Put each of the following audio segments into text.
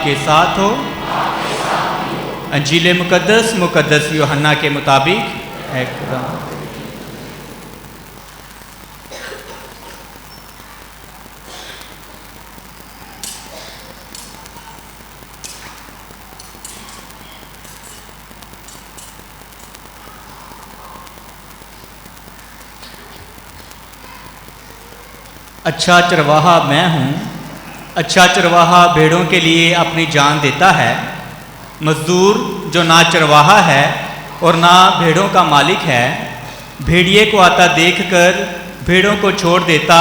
आपके साथ हो। अंजील मुकद्दस यूहन्ना के मुताबिक है खुदा। अच्छा चरवाहा मैं हूँ। अच्छा चरवाहा भेड़ों के लिए अपनी जान देता है। मजदूर जो ना चरवाहा है और ना भेड़ों का मालिक है, भेड़िए को आता देखकर भेड़ों को छोड़ देता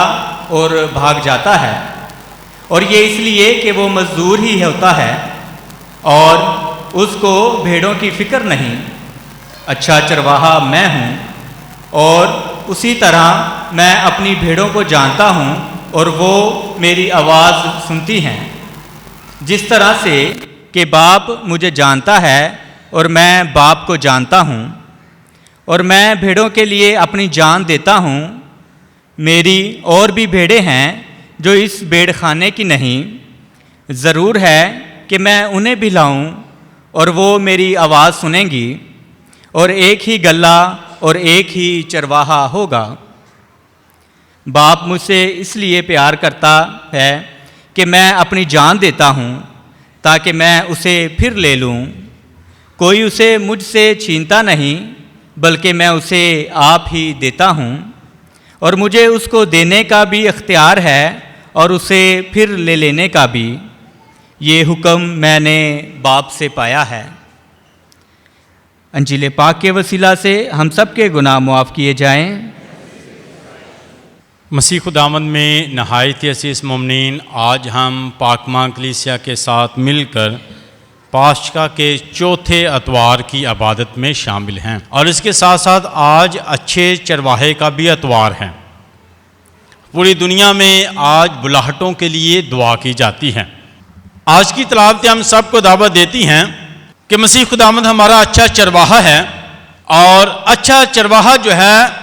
और भाग जाता है, और ये इसलिए कि वो मजदूर ही होता है और उसको भेड़ों की फिक्र नहीं। अच्छा चरवाहा मैं हूँ और उसी तरह मैं अपनी भेड़ों को जानता हूँ और वो मेरी आवाज़ सुनती हैं। जिस तरह से कि बाप मुझे जानता है और मैं बाप को जानता हूँ और मैं भेड़ों के लिए अपनी जान देता हूँ। मेरी और भी भेड़ें हैं जो इस भेड़खाने की नहीं। ज़रूर है कि मैं उन्हें भी लाऊं और वो मेरी आवाज़ सुनेंगी, और एक ही गल्ला और एक ही चरवाहा होगा। बाप मुझसे इसलिए प्यार करता है कि मैं अपनी जान देता हूँ ताकि मैं उसे फिर ले लूँ। कोई उसे मुझसे छीनता नहीं, बल्कि मैं उसे आप ही देता हूँ, और मुझे उसको देने का भी इख्तियार है और उसे फिर ले लेने का भी। ये हुक्म मैंने बाप से पाया है। अंजील पाक के वसीला से हम सब के गुनाह मुआफ़ किए जाएं। मसीह खुदावंद में नहायत अज़ीज़ मोमिनीन, आज हम पाकमा कलीसिया के साथ मिलकर पास्का के चौथे अतवार की इबादत में शामिल हैं, और इसके साथ साथ आज अच्छे चरवाहे का भी अतवार है। पूरी दुनिया में आज बुलाहटों के लिए दुआ की जाती है। आज की तलावतें हम सबको दावत देती हैं कि मसीह खुदावंद हमारा अच्छा चरवाहा है, और अच्छा चरवाहा जो है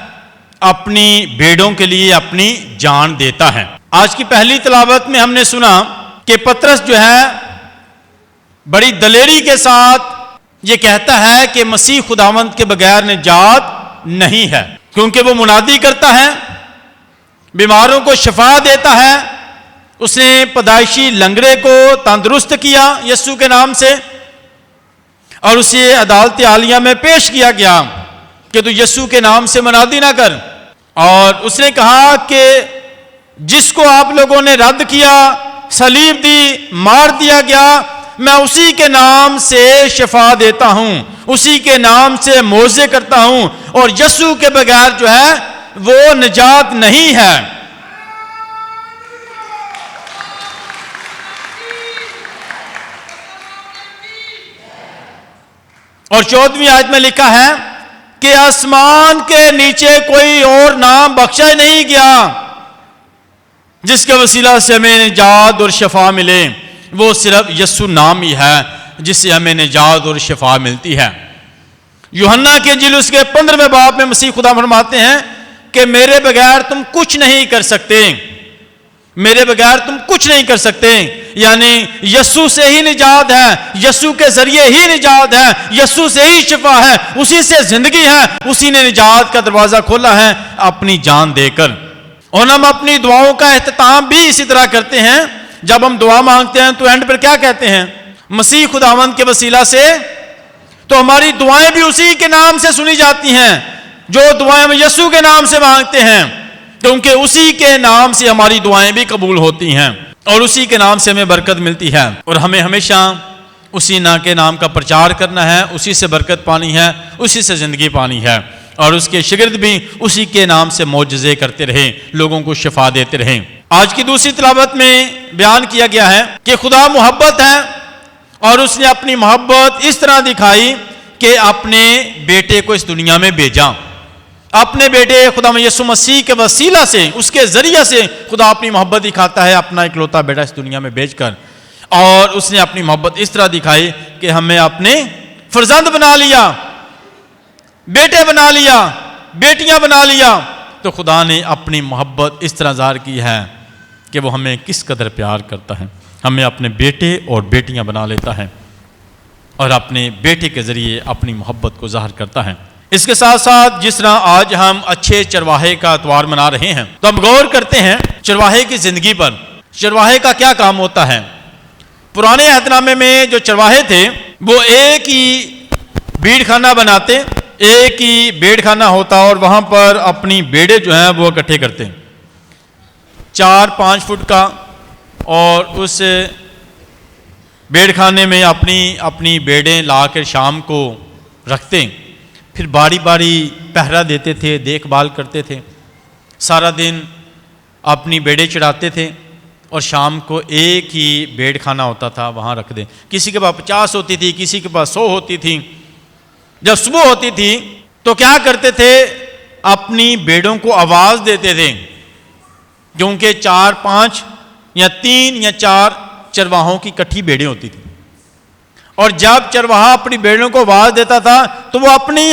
अपनी भेड़ों के लिए अपनी जान देता है। आज की पहली तलावत में हमने सुना कि पतरस जो है बड़ी दलेरी के साथ ये कहता है कि मसीह खुदावंद के बगैर निजात नहीं है, क्योंकि वो मुनादी करता है, बीमारों को शफा देता है। उसने पैदाइशी लंगड़े को तंदुरुस्त किया यीशु के नाम से, और उसे अदालत आलिया में पेश किया गया कि तू यीशु के नाम से मुनादी ना कर। और उसने कहा कि जिसको आप लोगों ने रद्द किया, सलीब दी, मार दिया गया, मैं उसी के नाम से शफा देता हूं, उसी के नाम से मोज़े करता हूं, और यीशु के बगैर जो है वो निजात नहीं है। और 14वीं आयत में लिखा है कि आसमान के नीचे कोई और नाम बख्शा नहीं गया जिसके वसीला से हमें निजात और शफा मिले। वो सिर्फ यीशु नाम ही है जिससे हमें निजात और शफा मिलती है। यूहन्ना के इंजील उसके 15वें बाब में मसीह खुदा फरमाते हैं कि मेरे बगैर तुम कुछ नहीं कर सकते, मेरे बगैर तुम कुछ नहीं कर सकते। यानी यीशु से ही निजात है, यीशु के जरिए ही निजात है, यीशु से ही शिफा है, उसी से जिंदगी है, उसी ने निजात का दरवाजा खोला है अपनी जान देकर। और हम अपनी दुआओं का एहतमाम भी इसी तरह करते हैं। जब हम दुआ मांगते हैं तो एंड पर क्या कहते हैं? मसीह खुदावंद के वसीला से। तो हमारी दुआएं भी उसी के नाम से सुनी जाती हैं, जो दुआएं हम यीशु के नाम से मांगते हैं, क्योंकि उसी के नाम से हमारी दुआएं भी कबूल होती हैं और उसी के नाम से हमें बरकत मिलती है। और हमें हमेशा उसी ना के नाम का प्रचार करना है, उसी से बरकत पानी है, उसी से ज़िंदगी पानी है। और उसके शागिर्द भी उसी के नाम से मौजज़े करते रहे, लोगों को शिफा देते रहे। आज की दूसरी तिलावत में बयान किया गया है कि खुदा मोहब्बत है और उसने अपनी मोहब्बत इस तरह दिखाई कि अपने बेटे को इस दुनिया में भेजा। अपने बेटे खुदा यीशु मसीह के वसीला से, उसके जरिए से खुदा अपनी मोहब्बत दिखाता है, अपना इकलौता बेटा इस दुनिया में भेजकर। और उसने अपनी मोहब्बत इस तरह दिखाई कि हमें अपने फर्जंद बना लिया, बेटे बना लिया, बेटियां बना लिया। तो खुदा ने अपनी मोहब्बत इस तरह ज़ाहिर की है कि वो हमें किस कदर प्यार करता है। हमें अपने बेटे और बेटियां बना लेता है और अपने बेटे के ज़रिए अपनी मोहब्बत को ज़ाहिर करता है। इसके साथ साथ जिस तरह आज हम अच्छे चरवाहे का इतवार मना रहे हैं, तो हम गौर करते हैं चरवाहे की ज़िंदगी पर। चरवाहे का क्या काम होता है? पुराने अहदनामे में जो चरवाहे थे वो एक ही भीड़ खाना बनाते, एक ही बेड़ खाना होता और वहाँ पर अपनी बेड़े जो हैं वो इकट्ठे करते, 4-5 फुट का, और उस बेड़ खाने में अपनी बेड़ें ला कर शाम को रखते, फिर बारी बारी पहरा देते थे, देखभाल करते थे, सारा दिन अपनी बेड़े चढ़ाते थे और शाम को एक ही बेड़ खाना होता था वहाँ रख दें। किसी के पास 50 होती थी, किसी के पास 100 होती थी। जब सुबह होती थी तो क्या करते थे, अपनी बेड़ों को आवाज़ देते थे, क्योंकि 4-5 या 3 या 4 चरवाहों की इकट्ठी बेड़ें होती थी। और जब चरवाहा अपनी बेड़ों को आवाज़ देता था तो वो अपनी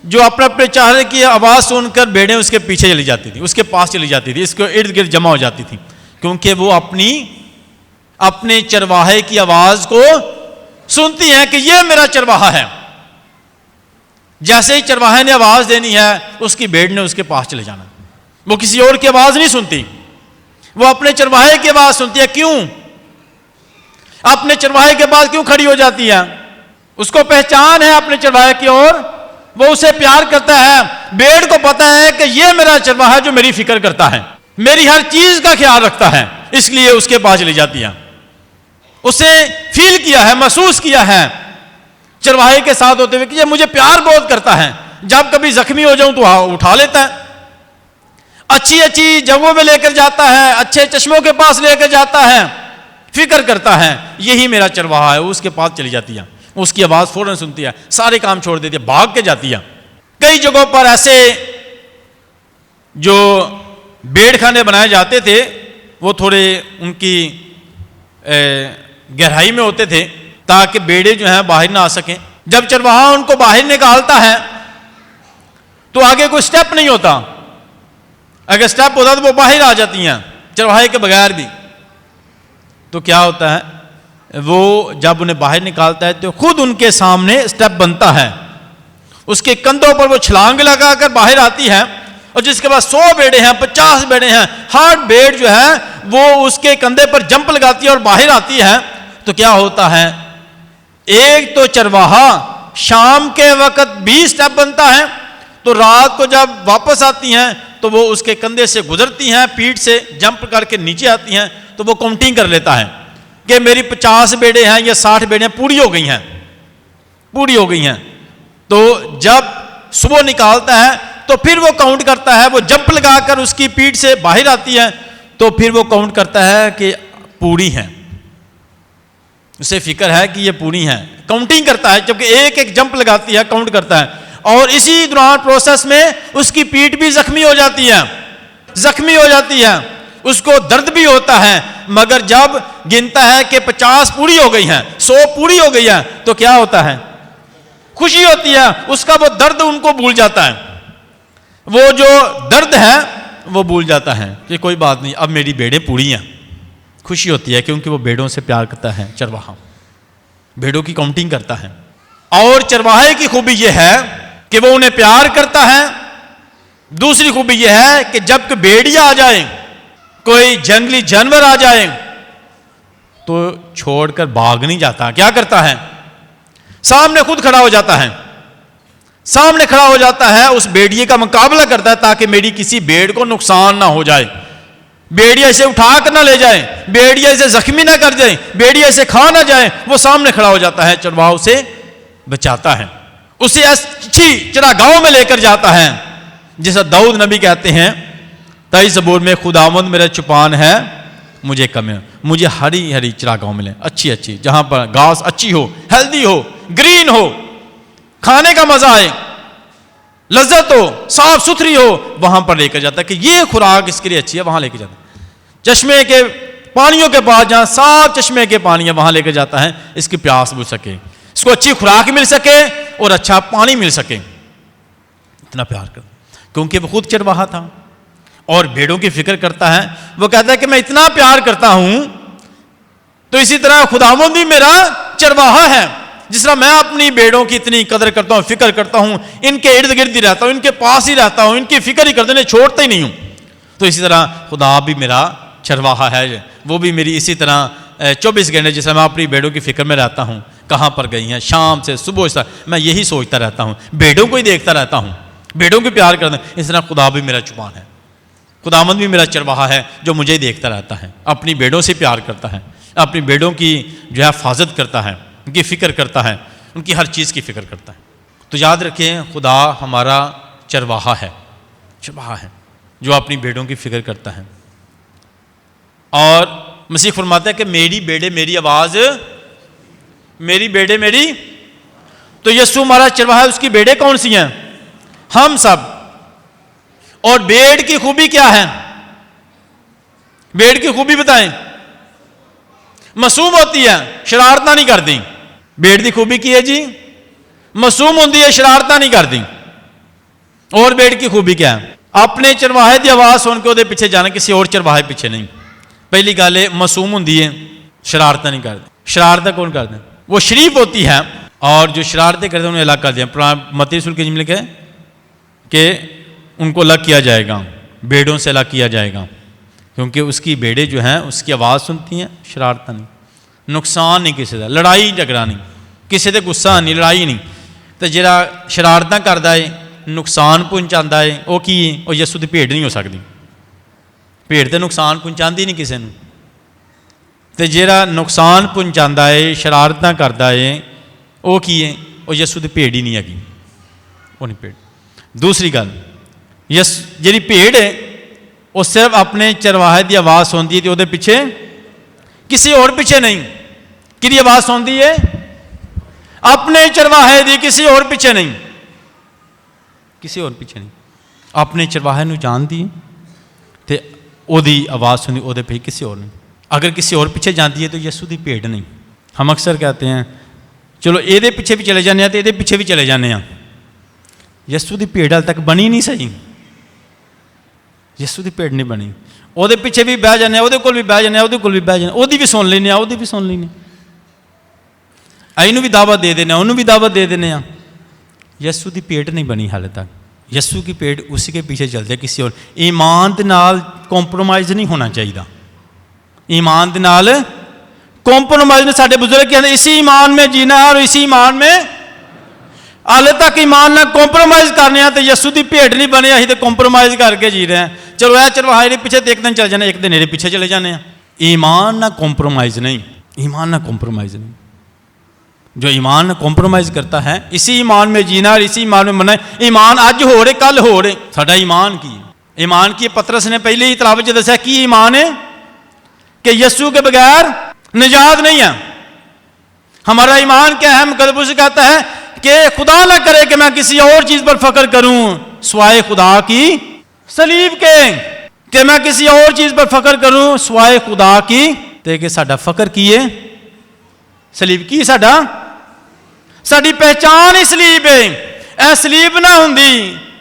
जो अपने चेहरे की आवाज़ सुनकर बेड़ें उसके पीछे चली जाती थी, उसके पास चली जाती थी, इसके इर्द गिर्द जमा हो जाती थी, क्योंकि वो अपने चरवाहे की आवाज़ को सुनती हैं कि ये मेरा चरवाहा है। जैसे ही चरवाहे ने आवाज़ देनी है, उसकी बेड़ ने उसके पास चले जाना। वो किसी और की आवाज़ नहीं सुनती, वो अपने चरवाहे की आवाज़ सुनती है। क्यों? अपने चरवाहे के पास क्यों खड़ी हो जाती है? उसको पहचान है अपने चरवाहे की ओर, वो उसे प्यार करता है। बेड़ को पता है कि ये मेरा चरवाहा जो मेरी फिक्र करता है, मेरी हर चीज का ख्याल रखता है, इसलिए उसके पास चली जाती है। उसे फील किया है, महसूस किया है चरवाहे के साथ होते हुए कि ये मुझे प्यार बहुत करता है। जब कभी जख्मी हो जाऊं तो उठा लेता है, अच्छी अच्छी जगहों में लेकर जाता है, अच्छे चश्मों के पास लेकर जाता है, फिक्र करता है। यही मेरा चरवाहा है। उसके पास चली जाती है, उसकी आवाज़ फौरन सुनती है, सारे काम छोड़ देती है, भाग के जाती है। कई जगहों पर ऐसे जो बेड़ खाने बनाए जाते थे वो थोड़े उनकी गहराई में होते थे ताकि बेड़े जो हैं बाहर ना आ सकें। जब चरवाहा उनको बाहर निकालता है तो आगे कोई स्टेप नहीं होता, अगर स्टेप होता तो वो बाहर आ जाती हैं चरवाहे के बगैर भी। तो क्या होता है, वो जब उन्हें बाहर निकालता है तो खुद उनके सामने स्टेप बनता है, उसके कंधों पर वो छलांग लगाकर बाहर आती है, और जिसके पास 100 बेड़े हैं, 50 बेड़े हैं, हर बेड़ जो है वो उसके कंधे पर जंप लगाती है और बाहर आती है। तो क्या होता है, एक तो चरवाहा शाम के वक्त 20 स्टेप बनता है, तो रात को जब वापस आती हैं तो वो उसके कंधे से गुजरती हैं, पीठ से जंप करके नीचे आती हैं, तो वो काउंटिंग कर लेता है कि मेरी 50 बेड़े हैं या 60 बेड़े पूरी हो गई हैं, पूरी हो गई हैं। तो जब सुबह निकालता है तो फिर वो काउंट करता है, वो जंप लगाकर उसकी पीठ से बाहर आती है, तो फिर वो काउंट करता है कि पूरी हैं, उसे फिक्र है कि ये पूरी हैं, काउंटिंग करता है, जबकि एक एक जंप लगाती है, काउंट करता है। और इसी दौरान प्रोसेस में उसकी पीठ भी जख्मी हो जाती है, जख्मी हो जाती है, उसको दर्द भी होता है। मगर जब गिनता है कि 50 पूरी हो गई हैं, 100 पूरी हो गई है, तो क्या होता है, खुशी होती है, उसका वो दर्द उनको भूल जाता है, वो जो दर्द है वो भूल जाता है कि कोई बात नहीं, अब मेरी बेड़ें पूरी हैं। खुशी होती है क्योंकि वो बेड़ों से प्यार करता है। चरवाहा बेड़ों की काउंटिंग करता है। और चरवाहे की खूबी यह है कि वो उन्हें प्यार करता है। दूसरी खूबी यह है कि जब भेड़िया आ जाए, कोई जंगली जानवर आ जाए, तो छोड़कर भाग नहीं जाता। क्या करता है, सामने खुद खड़ा हो जाता है, सामने खड़ा हो जाता है, उस भेड़िए का मुकाबला करता है ताकि मेरी किसी भेड़ को नुकसान ना हो जाए, भेड़िया इसे उठा कर ना ले जाए, भेड़िया इसे जख्मी ना कर जाए, भेड़िया इसे खा ना जाए। वो सामने खड़ा हो जाता है, चरवाहा उसे बचाता है, उसे अच्छी चरागाहों में लेकर जाता है। जैसा दाऊद नबी कहते हैं 23 ज़बूर में, खुदावंद मेरा चुपान है, मुझे कमी, मुझे हरी हरी चरागाहों मिले, अच्छी अच्छी, जहां पर घास अच्छी हो, हेल्दी हो, ग्रीन हो, खाने का मजा आए, लज्जत हो, साफ सुथरी हो, वहां पर लेकर जाता है कि ये खुराक इसके लिए अच्छी है, वहां लेकर जाता है। चश्मे के पानियों के पास, जहां साफ चश्मे के पानी है, वहां लेकर जाता है, इसकी प्यास बुझ सके, इसको अच्छी खुराक मिल सके और अच्छा पानी मिल सके। इतना प्यार कर, क्योंकि वो खुद चरवाहा था और भेड़ों की फिक्र करता है। वो कहता है कि मैं इतना प्यार करता हूं तो इसी तरह खुदावंद भी मेरा चरवाहा है। जिस तरह मैं अपनी भेड़ों की इतनी कदर करता हूँ, फिक्र करता हूँ, इनके इर्द गिर्द ही रहता हूँ, इनके पास ही रहता हूँ, इनकी फिक्र ही करते हैं, छोड़ता ही नहीं हूँ, तो इसी तरह खुदा भी मेरा चरवाहा है। वो भी मेरी इसी तरह 24 घंटे जिस तरह मैं अपनी भेड़ों की फिक्र में रहता हूँ, कहाँ पर गई हैं, शाम से सुबह से मैं यही सोचता रहता हूँ, भेड़ों को ही देखता रहता हूँ, भेड़ों को प्यार करता हूँ। इस तरह खुदा भी मेरा चुबान है, खुदावंद भी मेरा चरवाहा है जो मुझे देखता रहता है, अपनी भेड़ों से प्यार करता है, अपनी भेड़ों की जो है हिफाजत करता है, उनकी फ़िक्र करता है, उनकी हर चीज़ की फ़िक्र करता है। तो याद रखें, खुदा हमारा चरवाहा है, चरवाहा है जो अपनी भेड़ों की फ़िक्र करता है। और मसीह फरमाता है कि मेरी भेड़ें मेरी आवाज़, मेरी भेड़ें मेरी। तो यीशु हमारा चरवाहा है, उसकी भेड़ें कौन सी हैं? हम सब। और भेड़ की खूबी क्या है? भेड़ की खूबी बताएं। मासूम होती है, शरारता नहीं करती। भेड़ की खूबी की है जी, मासूम होती है, शरारता नहीं करती। और भेड़ की खूबी क्या है? अपने चरवाहे की आवाज़ सुन के ਉਹਦੇ ਪਿੱਛੇ जाना, किसी और चरवाहे पिछे नहीं। पहली गल है मासूम होती है, शरारत नहीं करती। शरारत कौन करते हैं? वो शरीफ होती है, और जो शरारतें करते हैं उन्हें अलग कर दिया। मत्ती रसूल के जिम्मे लिखा है कि उनको अलग किया जाएगा, भेड़ों से अलग किया जाएगा, क्योंकि उसकी भेड़ें जो हैं उसकी आवाज़ सुनती हैं, शरारत नहीं, नुकसान नहीं किसी का, लड़ाई झगड़ा नहीं, किसी से गुस्सा नहीं, लड़ाई नहीं। तो जिहड़ा शरारतां करदा है, नुकसान पहुँचाता है, वो की वो यीशु की भेड़ नहीं हो सकती। भेड़ तो नुकसान पहुँचाती नहीं किसी को। तो जिहड़ा नुकसान पहुँचाता है, शरारतां करता है, वो की है? वो यीशु की भेड़ ही नहीं हैगी, वो नहीं भेड़। दूसरी गल, जिहड़ी भेड़ है वो सिर्फ अपने चरवाहे की आवाज़ सुनती है, तो वो पिछे किसी और पिछे नहीं। कि आवाज़ सुनती है? अपने चरवाहे की, किसी और पिछे नहीं, किसी और पिछे नहीं। अपने चरवाहे को जानती है तो ओदी आवाज़ सुनी, वो पे किसी और नहीं। अगर किसी और पिछे जाती है तो यीशु की भेड़ नहीं। हम अक्सर कहते हैं चलो ये पिछे भी चले जाने, तो ये पिछे भी चले जाने। यीशु की भेड़ हाल तक बनी नहीं सही, यीशु की भेड़ नहीं बनी। वो पिछे भी बह जाने, वो भी बह जाने, वो भी बह जाने, वो भी सुन लेने, वो भी सुन लेने, इनू भी दावत दे देने, उन्होंने भी दावत दे देने। यीशु की भेड़ नहीं बनी हाले तक। यीशु की भेड़ उसी के पीछे चलते, किसी और। ईमान के नाल कॉम्प्रोमाइज़ नहीं होना चाहिए। ईमान के नाल कॉम्प्रोमाइज़ ने साढ़े बुजुर्ग कहते इसी ईमान में जीना है और इसी ईमान में। हाले तक ईमान ना कॉम्प्रोमाइज़ करने, तो यीशु की भेड़ नहीं बने, अं तो कॉम्प्रोमाइज़ करके जी रहे हैं। चलो यह चरवाहे पिछे तो एक दिन चले जाने, एक दिन मेरे पिछे चले जाने। ईमान ना कॉम्प्रोमाइज़ नहीं, ईमान ना कॉम्प्रोमाइज़ नहीं। जो ईमान ना कॉम्प्रोमाइज़ करता है, इसी ईमान में जीना और इसी ईमान में मरना। ईमान अज हो रहे कल हो रहे। साडा ईमान की, ईमान की पतरस ने पहले ही तलाब च दस्या कि ईमान है कि यीशु के बगैर निजात नहीं है। हमारा ईमान क्या है? मुकद्दस कहता है कि खुदा ना करे कि मैं किसी और चीज पर फख्र करूं सिवाय खुदा की सलीब के, कि मैं किसी और चीज पर फख्र करूं सिवाय खुदा की। ते कि साडा फख्र की है? सलीब की। साडा साडी पहचान ही सलीब है। ए सलीब ना हुंदी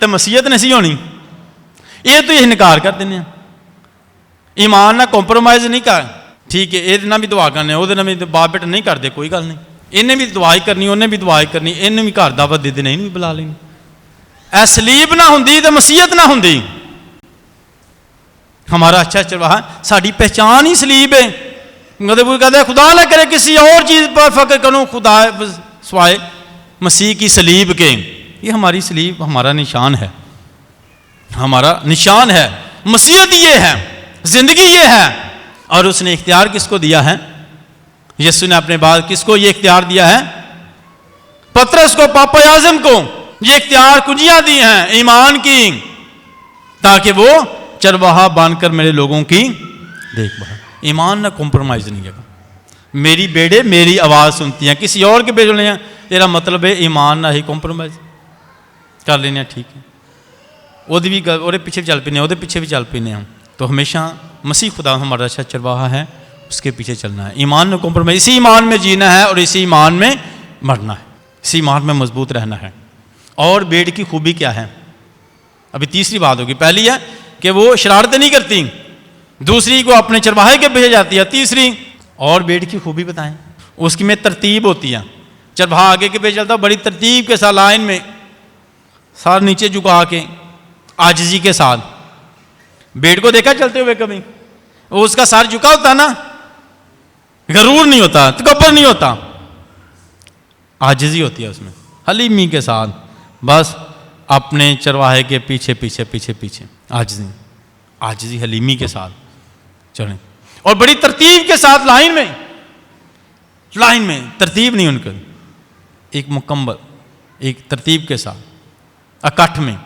ते मसीहत नहीं सी होनी। ये तो इनकार कर देने। ईमान ना कॉम्प्रोमाइज़ नहीं कर, ठीक है, ये ना भी दुआ करने, वो भी बाप बेटा नहीं करते, कोई गल नहीं। इन्हें भी दुआई करनी, उन्हें भी दुआई करनी, इन्हें भी घर दावत दे देना, इन्हें भी बुला लेनी। ए सलीब ना हुंदी ते मसीहत ना हुंदी। हमारा अच्छा चरवाहा, साडी पहचान ही सलीब है। कहते हैं खुदा ना करे किसी और चीज पर फख्र करूं खुदा सिवाय मसीह की सलीब के। ये हमारी सलीब हमारा निशान है, हमारा निशान है। मसीहत ये है, जिंदगी ये है। और उसने इख्तियार किसको दिया है? यीशु ने अपने बाद किसको ये इख्तियार दिया है? पतरस को, पापा आज़म को ये इख्तियार कुंजियां दी हैं ईमान की, ताकि वो चरवाहा बांधकर मेरे लोगों की देखभाल। ईमान ना कॉम्प्रोमाइज़ नहीं है। मेरी बेड़े मेरी आवाज़ सुनती हैं, किसी और के बेड़े हैं। तेरा मतलब है ईमान ना ही कॉम्प्रोमाइज़ कर लेने, ठीक है। वो भी वो पिछे भी चल पीने, वो पिछे भी चल पीने हम। तो हमेशा मसीह खुदा हमारा अच्छा चरवाहा है, उसके पीछे चलना है। ईमान में कॉम्प्रोमाइज़, इसी ईमान में जीना है और इसी ईमान में मरना है, इसी ईमान में मजबूत रहना है। और भेड़ की खूबी क्या है? अभी तीसरी बात होगी। पहली है कि वो शरारतें नहीं करती, दूसरी को अपने चरवाहे के पीछे जाती है, तीसरी और भेड़ की खूबी बताएं। उसकी में तरतीब होती है, चरवाहा आगे के पे चलता, बड़ी तरतीब के साथ लाइन में, सर नीचे झुका के, आजिजी के साथ। भेड़ को देखा चलते हुए कभी? वो उसका सर झुका होता ना, गरूर नहीं होता, तकब्बुर नहीं होता, आजिजी होती है उसमें, हलीमी के साथ, बस अपने चरवाहे के पीछे पीछे पीछे पीछे, आजिजी आजिजी हलीमी के साथ चलें। और बड़ी तरतीब के साथ लाइन में तरतीब नहीं उनका, एक मुकम्मल एक तरतीब के साथ इकट्ठ में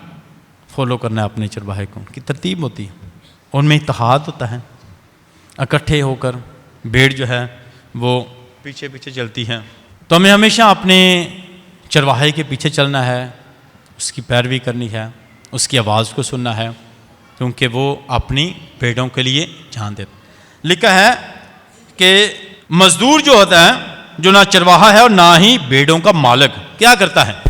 फॉलो करना है अपने चरवाहे को, उनकी तरतीब होती है, उनमें इत्तेहाद होता है, इकट्ठे होकर भेड़ जो है वो पीछे पीछे चलती है। तो हमें हमेशा अपने चरवाहे के पीछे चलना है, उसकी पैरवी करनी है, उसकी आवाज़ को सुनना है, क्योंकि वो अपनी भेड़ों के लिए जान देता। लिखा है कि मजदूर जो होता है, जो ना चरवाहा है और ना ही भेड़ों का मालिक, क्या करता है?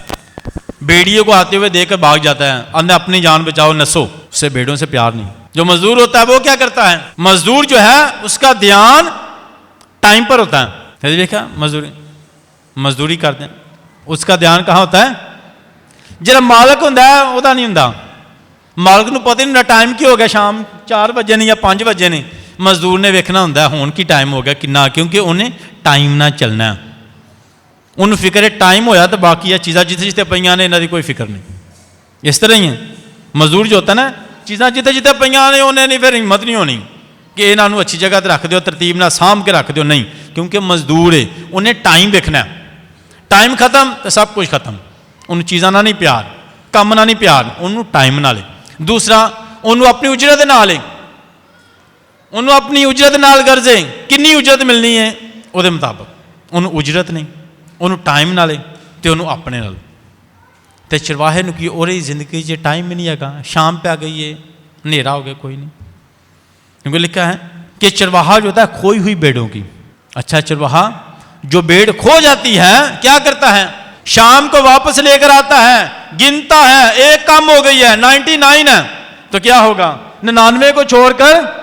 भेड़िए को आते हुए देखकर भाग जाता है, अंदर अपनी जान बचाओ नसो, उससे भेड़ों से प्यार नहीं। जो मजदूर होता है वो क्या करता है? मजदूर जो है उसका ध्यान टाइम पर होता है। कभी देखा मजदूरी करते हैं, उसका ध्यान कहाँ होता है? जरा मालिक होता है वह नहीं होता, मालिक को पता नहीं होता टाइम की हो गया, शाम 4 बजे नहीं या 5 बजे नहीं, मजदूर ने वेखना होंगे हुण की टाइम हो गया कितना, क्योंकि उन्हें टाइम ना चलना है, उन्हें फिक्र है टाइम होया तो बाकी ये चीज़ा जिते जिते पईयां ने इन्हां दी कोई फिक्र नहीं। इस तरह ही है मजदूर जो होता है ना, चीज़ा जिते जिते पईयां ने उन्हें नहीं, फिर हिम्मत नहीं होनी कि इन्हों अच्छी जगह पर रख दो, तरतीब ना सामभ के रख दो, नहीं, क्योंकि मजदूर है, उन्हें टाइम देखना है, टाइम खत्म तो सब कुछ खत्म, उन चीज़ों ना नहीं प्यार, काम ना नहीं प्यार, उन्होंने टाइम ना ले। दूसरा उन्होंने अपनी उजरत ना ले, उन्होंने अपनी उजरत नाल गर्जे, कितनी उजरत मिलनी है वो मुताबिक, उन्होंने उजरत नहीं, उन्होंने टाइम ना ले तो उन्होंने अपने नाल। तो चरवाहे की और जिंदगी च टाइम भी नहीं है, शाम पे आ गई है, हनेरा हो गया, कोई नहीं, क्योंकि लिखा है कि चरवाहा जो होता है खोई हुई भेड़ों की, अच्छा चरवाहा जो भेड़ खो जाती है क्या करता है? शाम को वापस लेकर आता है, गिनता है, एक कम हो गई है, 99 है, तो क्या होगा? 99 को छोड़कर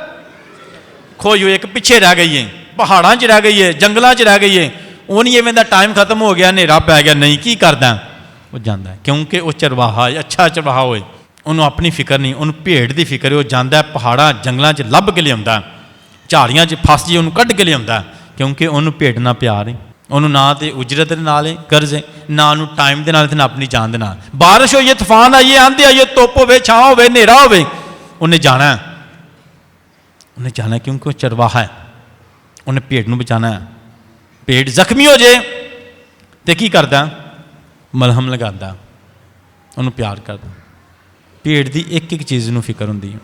खोई हुई एक पीछे रह गई है, पहाड़ों च रह गई है, जंगलों च रह गई है, वो नहीं इवें टाइम खत्म हो गया, हनेरा पै गया, नहीं, की करदा वो जाता है, क्योंकि वो चरवाहा अच्छा चरवाहा होए, उन्होंने अपनी फिक्र नहीं, उन्होंने भेड़ की फिक्र है, वो जाता है पहाड़ा जंगलों च लभ के लिया, झाड़ियाँ च फस जी उन्होंने कढ़ के लिया, क्योंकि उन्होंने भेड़ ना प्यार है, उन्होंने ना तो उजरत नाल कर्ज है, ना उन्होंने टाइम के नाल ना अपनी जान के नाल। बारिश होइए, तूफान आइए, आंधी आइए, धुप होवे, छां होवे, हनेरा होवे, उन्हें जाना है, उन्हें जाना है, क्योंकि वो चरवाहा है, उन्हें भेड़ को बचाना है। भेड़ जख्मी हो जाए तो की करता? मलहम लगाता, उन्होंने प्यार करता। भेड़ की एक एक चीज़ को फिक्र होंदी है,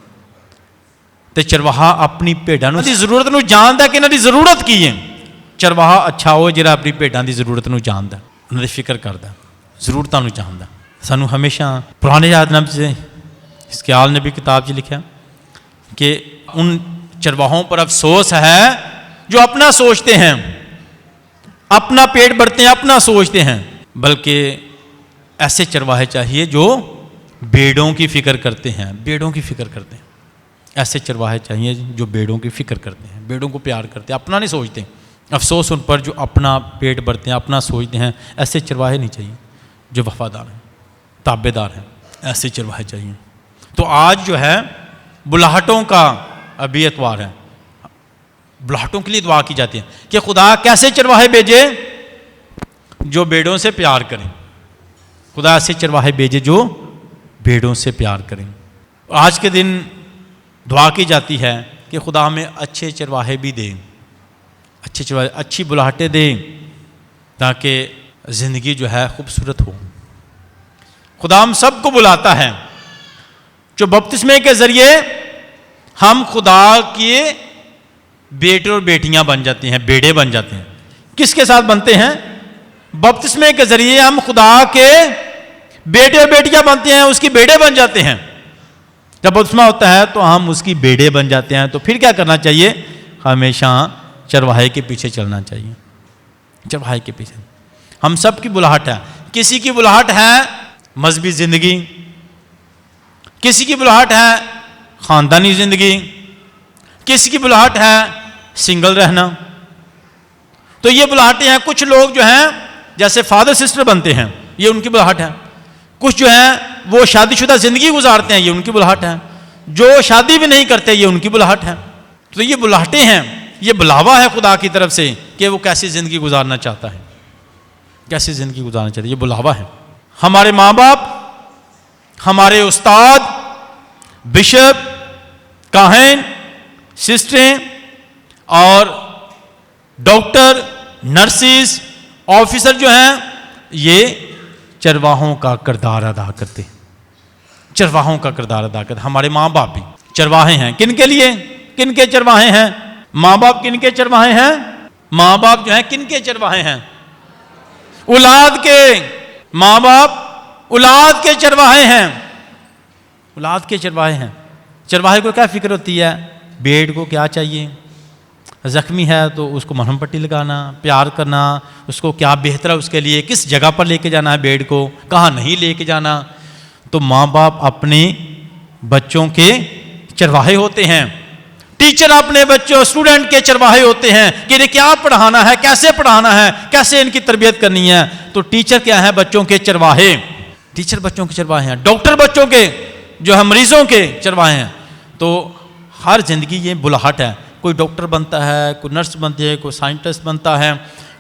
तो चरवाहा अपनी भेड़ों की जरूरत को जानता कि इन्हों की जरूरत की है। चरवाहा अच्छा हो जो अपनी भेड़ों की जरूरत को जानता, उन्होंने फिक्र करता, जरूरतों को जानता। सानू हमेशा पुराने यादनामे से हिजकिय्याल ने भी किताब च लिखा कि उन चरवाहों पर अफसोस है जो अपना सोचते हैं, अपना पेट भरते हैं, अपना सोचते हैं, बल्कि ऐसे चरवाहे चाहिए जो भेड़ों की फिक्र करते हैं, भेड़ों की फिक्र करते हैं। ऐसे चरवाहे चाहिए जो भेड़ों की फिक्र करते हैं, भेड़ों को प्यार करते हैं, अपना नहीं सोचते। अफसोस उन पर जो अपना पेट भरते हैं, अपना सोचते हैं। ऐसे चरवाहे नहीं चाहिए जो वफादार हैं, ताबेदार हैं, ऐसे चरवाहे चाहिए। तो आज जो है बुलाहटों का अभी एतवार है, बुलाहटों के लिए दुआ की जाती है कि खुदा कैसे चरवाहे भेजे जो भेड़ों से प्यार करें, खुदा ऐसे चरवाहे भेजे जो भेड़ों से प्यार करें। आज के दिन दुआ की जाती है कि खुदा हमें अच्छे चरवाहे भी दें, अच्छे चरवाहे, अच्छी बुलाहटें दें, ताकि ज़िंदगी जो है खूबसूरत हो। खुदा हम सबको बुलाता है जो बपतिस्मे के ज़रिए हम खुदा के बेटे और बेटियां बन जाते हैं, बेड़े बन जाते हैं। किसके साथ बनते हैं? बपतिस्मे के ज़रिए हम खुदा के बेटे और बेटियां बनते हैं, उसकी बेड़े बन जाते हैं। जब बपतिस्मा होता है तो हम उसकी बेड़े बन जाते हैं। तो फिर क्या करना चाहिए? हमेशा चरवाहे के पीछे चलना चाहिए, चरवाहे के पीछे। हम सब की बुलाहट है, किसी की बुलाहट है मजहबी ज़िंदगी, किसी की बुलाहट है ख़ानदानी ज़िंदगी, किसी की बुलाहट है सिंगल रहना, तो ये बुलाहटें हैं। कुछ लोग जो हैं जैसे फादर सिस्टर बनते हैं, ये उनकी बुलाहट है। कुछ जो हैं वो शादीशुदा जिंदगी गुजारते हैं, ये उनकी बुलाहट है। जो शादी भी नहीं करते, ये उनकी बुलाहट है। तो ये बुलाहटें हैं, ये बुलावा है खुदा की तरफ से कि वो कैसी जिंदगी गुजारना चाहता है, कैसी जिंदगी गुजारना चाहता है, ये बुलावा है। हमारे माँ बाप, हमारे उस्ताद, बिशप, काहन, सिस्टरें और डॉक्टर, नर्सिस, ऑफिसर जो हैं, ये चरवाहों का किरदार अदा करते हैं, चरवाहों का किरदार अदा करते। हमारे माँ बाप भी चरवाहे हैं। किन के लिए, किन के चरवाहे हैं? माँ बाप किन के चरवाहे हैं? माँ बाप जो हैं किन के चरवाहे हैं? औलाद के। माँ बाप औलाद के चरवाहे हैं, औलाद के चरवाहे हैं। चरवाहे को क्या फिक्र होती है? भेड़ को क्या चाहिए? जख्मी है तो उसको मरहम पट्टी लगाना, प्यार करना, उसको क्या बेहतर है उसके लिए, किस जगह पर लेके जाना है भेड़ को, कहाँ नहीं लेके जाना। तो माँ बाप अपने बच्चों के चरवाहे होते हैं। टीचर अपने बच्चों, स्टूडेंट के चरवाहे होते हैं कि इन्हें क्या पढ़ाना है, कैसे पढ़ाना है, कैसे इनकी तरबियत करनी है। तो टीचर क्या है? बच्चों के चरवाहे। टीचर बच्चों के चरवाहे हैं। डॉक्टर बच्चों के जो है मरीजों के चरवाहे हैं। तो हर जिंदगी ये बुलाहट है। कोई डॉक्टर बनता है, कोई नर्स बनती है, कोई साइंटिस्ट बनता है,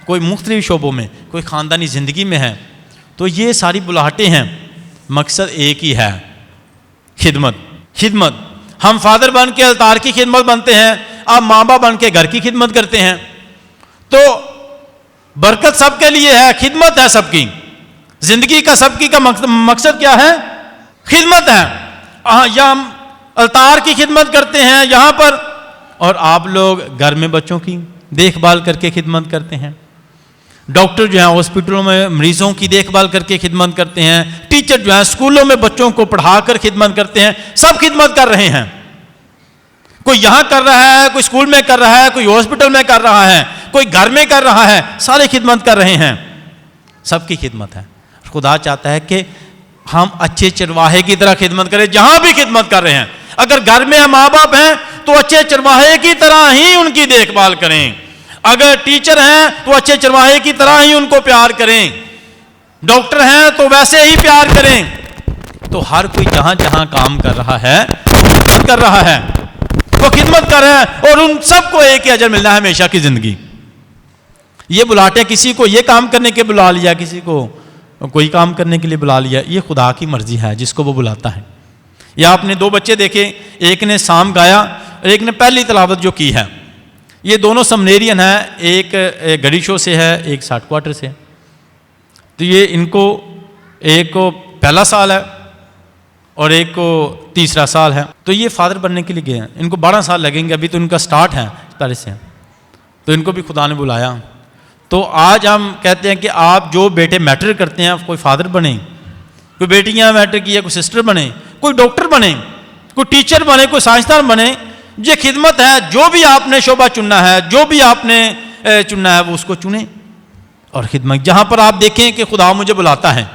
कोई मुख्तलिफ शोबों में, कोई ख़ानदानी ज़िंदगी में है। तो ये सारी बुलाहटें हैं, मकसद एक ही है, खिदमत। खिदमत। हम फादर बन के अल्तार की खिदमत बनते हैं, आप माँ बाप बन के घर की खिदमत करते हैं। तो बरकत सबके लिए है, खिदमत है सबकी। जिंदगी का सबकी का मकसद क्या है? खिदमत है। या हम अल्तार की खिदमत करते हैं यहाँ पर, और आप लोग घर में बच्चों की देखभाल करके खिदमत करते हैं। डॉक्टर जो है हॉस्पिटलों में मरीजों की देखभाल करके खिदमत करते हैं। टीचर जो है स्कूलों में बच्चों को पढ़ाकर खिदमत करते हैं। सब खिदमत कर रहे हैं। कोई यहाँ कर रहा है, कोई स्कूल में कर रहा है, कोई हॉस्पिटल में कर रहा है, कोई घर में कर रहा है, सारे खिदमत कर रहे हैं। सबकी खिदमत है। खुदा चाहता है कि हम अच्छे चरवाहे की तरह खिदमत करें जहां भी खिदमत कर रहे हैं। अगर घर में माँ बाप हैं तो अच्छे चरवाहे की तरह ही उनकी देखभाल करें। अगर टीचर हैं तो अच्छे चरवाहे की तरह ही उनको प्यार करें। डॉक्टर हैं तो वैसे ही प्यार करें। तो हर कोई जहां जहां काम कर रहा है, कर रहा है, वो खिदमत कर रहा है, और उन सबको एक ही अजर मिलना है हमेशा की जिंदगी। ये बुलाते, किसी को ये काम करने के बुला लिया, किसी को कोई काम करने के लिए बुला लिया, ये खुदा की मर्जी है जिसको वो बुलाता है। या आपने दो बच्चे देखे, एक ने साम गाया और एक ने पहली तिलावत जो की है। ये दोनों समनेरियन है, एक गरीशो से है, एक 60 क्वार्टर से है। तो ये इनको, एक को पहला साल है और एक को तीसरा साल है। तो ये फादर बनने के लिए गए हैं। इनको 12 साल लगेंगे, अभी तो इनका स्टार्ट है पहले से। तो इनको भी खुदा ने बुलाया। तो आज हम कहते हैं कि आप जो बेटे मैटर करते हैं, कोई फादर बने, कोई बेटियां मैटर की है, कोई सिस्टर बने, कोई डॉक्टर बने, कोई टीचर बने, कोई साइंसदान बने। ये खिदमत है। जो भी आपने शोबा चुनना है, जो भी आपने चुनना है, वो उसको चुने और खिदमत। जहां पर आप देखें कि खुदा मुझे बुलाता है,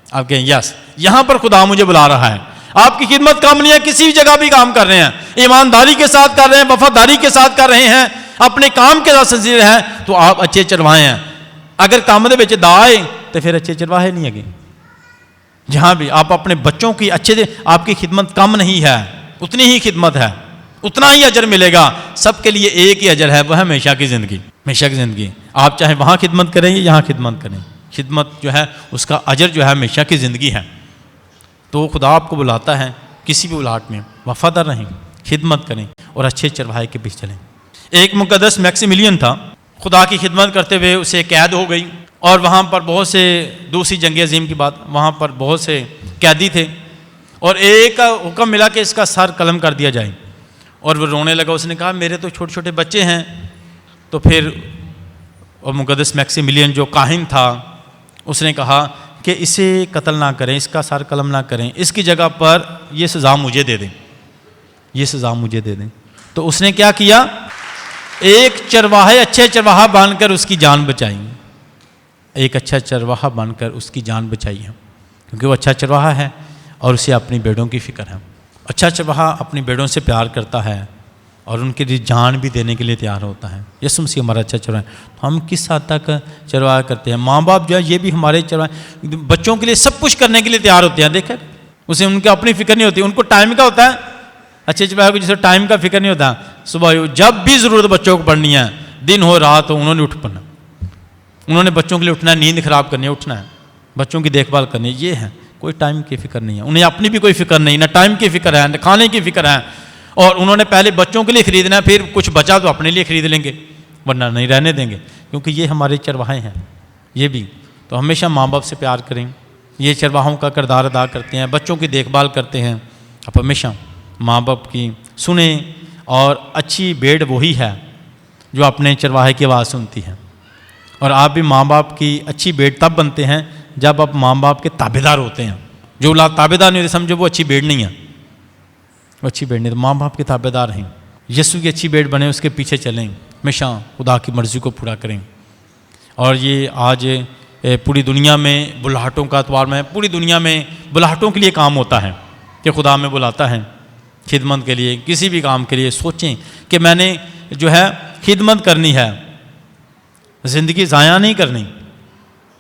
आप कहें यस, यहां पर खुदा मुझे बुला रहा है। आपकी खिदमत कम नहीं है, किसी भी जगह भी काम कर रहे हैं, ईमानदारी के साथ कर रहे हैं, वफादारी के साथ कर रहे हैं, अपने काम के साथ संजीदा हैं, तो आप अच्छे चरवाहे हैं। अगर काम दे विच दा आए तो फिर अच्छे चरवाहे नहीं है। जहां भी आप अपने बच्चों की अच्छे से, आपकी खिदमत कम नहीं है, उतनी ही खिदमत है, उतना ही अजर मिलेगा। सबके लिए एक ही अजर है, वह हमेशा की जिंदगी। हमेशा की जिंदगी, आप चाहे वहां खिदमत करें या यहां खिदमत करें, खिदमत जो है उसका अजर जो है हमेशा की जिंदगी है। तो खुदा आपको बुलाता है, किसी भी उलाट में वफादार रहें, खिदमत करें और अच्छे चरवाहे के पीछे चलें। एक मुकद्दस मैक्सिमिलियन था, खुदा की खिदमत करते हुए उसे कैद हो गई, और वहाँ पर बहुत से, दूसरी जंग अजीम की बात, वहाँ पर बहुत से कैदी थे, और एक का हुक्म मिला कि इसका सर कलम कर दिया जाए, और वो रोने लगा। उसने कहा मेरे तो छोटे छोटे बच्चे हैं। तो फिर और मुकद्दस मैक्सिमिलियन जो काहिन था, उसने कहा कि इसे कत्ल ना करें, इसका सर कलम ना करें, इसकी जगह पर ये सज़ा मुझे दे दें, ये सज़ा मुझे दे दें। तो उसने क्या किया, एक चरवाहे, अच्छे चरवाहा बनकर उसकी जान बचाई। एक अच्छा चरवाहा बनकर उसकी जान बचाई है, क्योंकि वो अच्छा चरवाहा है और उसे अपनी भेड़ों की फ़िक्र है। अच्छा चरवाहा अपनी भेड़ों से प्यार करता है, और उनके लिए जान भी देने के लिए तैयार होता है। यीशु मसीह हमारा अच्छा चरवाहा है। तो हम किस हद तक चरवाहा करते हैं? माँ बाप जो है ये भी हमारे चरवाहे, बच्चों के लिए सब कुछ करने के लिए तैयार होते हैं। देखें, उसे उनकी अपनी फिक्र नहीं होती, उनको टाइम का होता है। अच्छे चरवाहे को जैसे टाइम का फिक्र नहीं होता, सुबह जब भी ज़रूरत बच्चों को पढ़नी है, दिन हो रात हो, उन्होंने उठ पड़ना, उन्होंने बच्चों के लिए उठना है, नींद खराब करनी है, उठना है, बच्चों की देखभाल करनी है। ये है, कोई टाइम की फिक्र नहीं है उन्हें, अपनी भी कोई फिक्र नहीं, ना टाइम की फिक्र है, ना खाने की फिक्र है। और उन्होंने पहले बच्चों के लिए खरीदना है, फिर कुछ बचा तो अपने लिए खरीद लेंगे, वरना नहीं रहने देंगे, क्योंकि ये हमारे चरवाहे हैं। ये भी तो हमेशा माँ बाप से प्यार करें, ये चरवाहों का किरदार अदा करते हैं, बच्चों की देखभाल करते हैं। आप हमेशा माँ बाप की सुने, और अच्छी भेड़ वही है जो अपने चरवाहे की आवाज़ सुनती है। और आप भी माँ बाप की अच्छी भेड़ तब बनते हैं जब आप माँ बाप के ताबेदार होते हैं। जो औलाद ताबेदार नहीं होते, समझो वो अच्छी भेड़ नहीं है, वो अच्छी भेड़ नहीं। तो माँ बाप के ताबेदार हैं, यीशु की अच्छी भेड़ बने, उसके पीछे चलें, हमेशा खुदा की मर्ज़ी को पूरा करें। और ये आज पूरी दुनिया में बुलाहटों का अतवार में, पूरी दुनिया में बुलाहटों के लिए काम होता है कि खुदा में बुलाता है खिदमत के लिए, किसी भी काम के लिए। सोचें कि मैंने जो है खिदमत करनी है, ज़िंदगी ज़ाया नहीं करनी,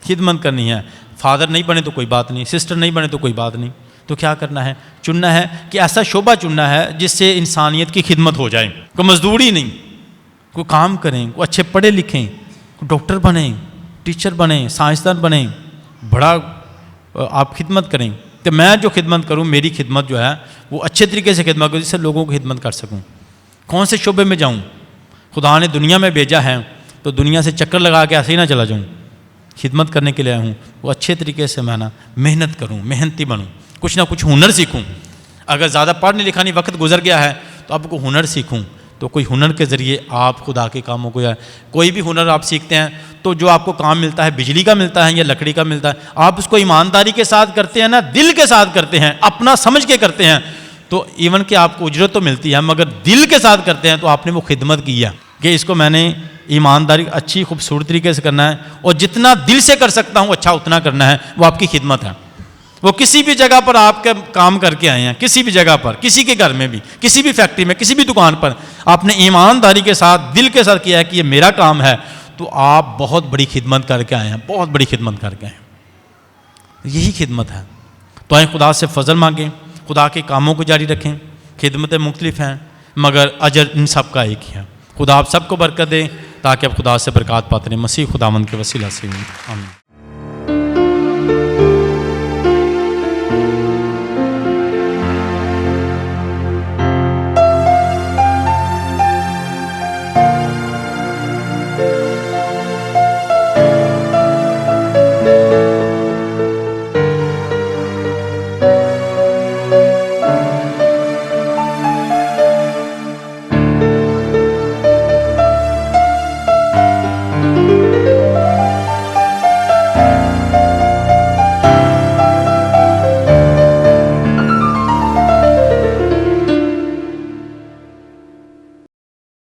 खिदमत करनी है। फादर नहीं बने तो कोई बात नहीं, सिस्टर नहीं बने तो कोई बात नहीं, तो क्या करना है? चुनना है कि ऐसा शोबा चुनना है जिससे इंसानियत की खिदमत हो जाए। कोई मजदूरी नहीं, कोई काम करें, कोई अच्छे पढ़े लिखें, कोई डॉक्टर बने, टीचर बने, साइंसदान बने, बड़ा आप खिदमत करें। तो मैं जो खिदमत करूं, मेरी खिदमत जो है वो अच्छे तरीके से खिदमत करूं, जिससे लोगों की खिदमत कर सकूं। कौन से शोबे में जाऊं? खुदा ने दुनिया में भेजा है तो दुनिया से चक्कर लगा के ऐसे ही ना चला जाऊं, खिदमत करने के लिए आया हूँ। वो अच्छे तरीके से मैं ना मेहनत करूँ, मेहनती बनूँ, कुछ ना कुछ हुनर सीखूँ। अगर ज़्यादा पढ़ने लिखा नहीं, वक्त गुजर गया है, तो आपको हुनर सीखूँ। तो कोई हुनर के ज़रिए आप खुदा के कामों को, या कोई भी हुनर आप सीखते हैं, तो जो आपको काम मिलता है, बिजली का मिलता है या लकड़ी का मिलता है, आप उसको ईमानदारी के साथ करते हैं ना, दिल के साथ करते हैं, अपना समझ के करते हैं, तो इवन कि आपको उजरत तो मिलती है, मगर दिल के साथ करते हैं तो आपने वो खिदमत की है कि इसको मैंने ईमानदारी अच्छी खूबसूरत तरीके से करना है, और जितना दिल से कर सकता हूँ अच्छा उतना करना है। वो आपकी खिदमत है। वो किसी भी जगह पर आपके काम करके आए हैं, किसी भी जगह पर, किसी के घर में भी, किसी भी फैक्ट्री में, किसी भी दुकान पर, आपने ईमानदारी के साथ, दिल के साथ किया है कि ये मेरा काम है, तो आप बहुत बड़ी खिदमत करके आए हैं, बहुत बड़ी खिदमत करके आए हैं। यही खिदमत है। तो आए खुदा से फजल मांगें, खुदा के कामों को जारी रखें। खिदमतें मुख्तलिफ हैं, मगर अजर इन सब का एक ही है। खुदा आप सबको बरकत दे, ताकि आप खुदा से बरकत पाते रहें। मसीह खुदावंद के वसीला से आमीन।